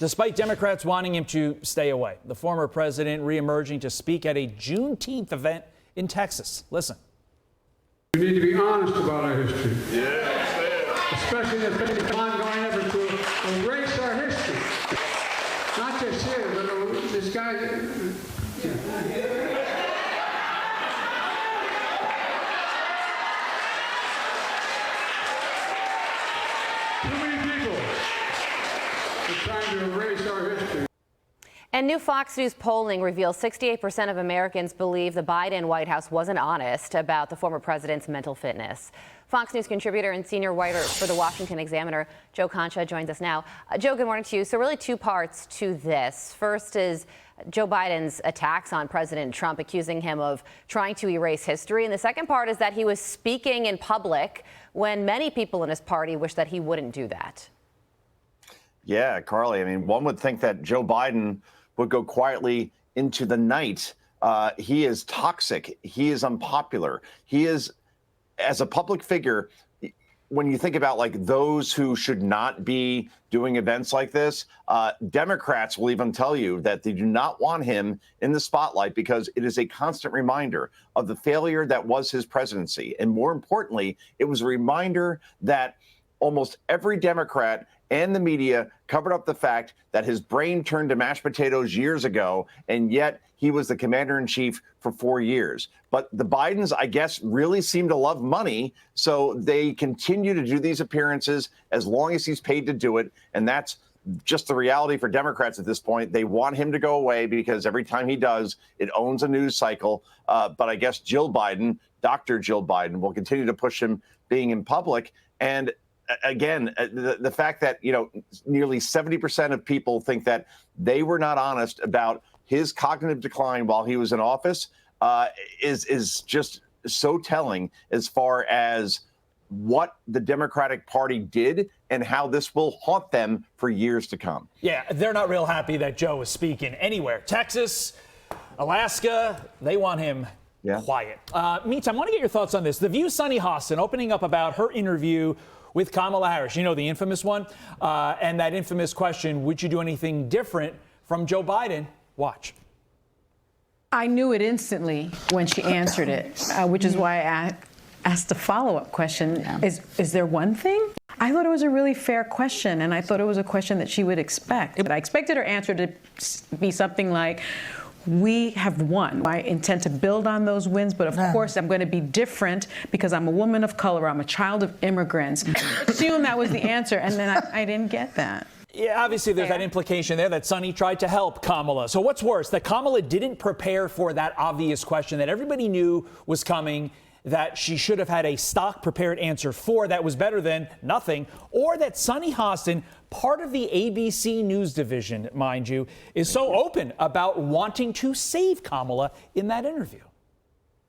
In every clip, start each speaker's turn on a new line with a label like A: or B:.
A: despite Democrats wanting him to stay away. The former president reemerging to speak at a Juneteenth event in Texas. Listen.
B: We need to be honest about our history.
C: Yes,
B: especially if there's an ongoing effort to erase our history. Not just here, but this guy. Too many people are trying to erase our history.
D: And new Fox News polling reveals 68% of Americans believe the Biden White House wasn't honest about the former president's mental fitness. Fox News contributor and senior writer for the Washington Examiner, Joe Concha, joins us now. Joe, good morning to you. So really two parts to this. First is Joe Biden's attacks on President Trump, accusing him of trying to erase history. And the second part is that he was speaking in public when many people in his party wish that he wouldn't do that.
E: Yeah, Carly, I mean, one would think that Joe Biden would go quietly into the night. He is toxic. He is unpopular. He is, as a public figure, when you think about like those who should not be doing events like this, Democrats will even tell you that they do not want him in the spotlight because it is a constant reminder of the failure that was his presidency. And more importantly, it was a reminder that almost every Democrat and the media covered up the fact that his brain turned to mashed potatoes years ago, and yet he was the commander-in-chief for 4 years. But the Bidens, I guess, really seem to love money, so they continue to do these appearances as long as he's paid to do it, and that's just the reality for Democrats at this point. They want him to go away because every time he does, it owns a news cycle. But I guess Jill Biden, Dr. Jill Biden, will continue to push him being in public. And again, the fact that, you know, nearly 70% of people think that they were not honest about his cognitive decline while he was in office is just so telling as far as what the Democratic Party did and how this will haunt them for years to come.
A: Yeah, they're not real happy that Joe is speaking anywhere. Texas, Alaska, they want him quiet. Meantime, I want to get your thoughts on this. The View's Sunny Hostin opening up about her interview with Kamala Harris, you know, the infamous one, and that infamous question, would you do anything different from Joe Biden? Watch.
F: I knew it instantly when she answered it, which is why I asked the follow-up question. Is there one thing? I thought it was a really fair question, and I thought it was a question that she would expect. But I expected her answer to be something like, we have won. I intend to build on those wins, but of course I'm going to be different because I'm a woman of color. I'm a child of immigrants. Assume that was the answer, and then I didn't get that.
A: Yeah, obviously there's that implication there that Sunny tried to help Kamala. So what's worse, that Kamala didn't prepare for that obvious question that everybody knew was coming, that she should have had a stock prepared answer for that was better than nothing, or that Sunny Hostin, part of the ABC News division, mind you, is so open about wanting to save Kamala in that interview?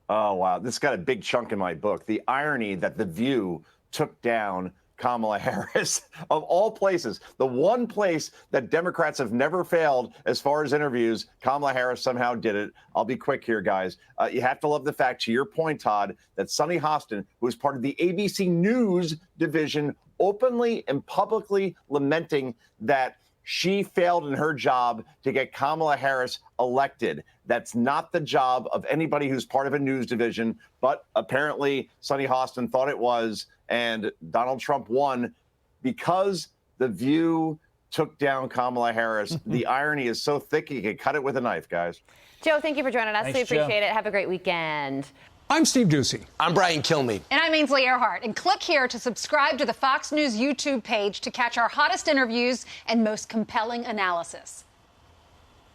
E: Oh, wow. This got a big chunk in my book. The irony that The View took down Kamala Harris, of all places, the one place that Democrats have never failed as far as interviews, Kamala Harris somehow did it. I'll be quick here, guys. You have to love the fact, to your point, Todd, that Sunny Hostin, who is part of the ABC News division, openly and publicly lamenting that she failed in her job to get Kamala Harris elected. That's not the job of anybody who's part of a news division, but apparently Sunny Hostin thought it was, and Donald Trump won because The View took down Kamala Harris. The irony is so thick you can cut it with a knife, guys.
D: Joe, thank you for joining us.
A: Thanks,
D: we appreciate
A: Joe.
D: it. Have a great weekend.
G: I'm Steve Doocy.
H: I'm Brian Kilmeade.
I: And I'm Ainsley Earhart. And click here to subscribe to the Fox News YouTube page to catch our hottest interviews and most compelling analysis.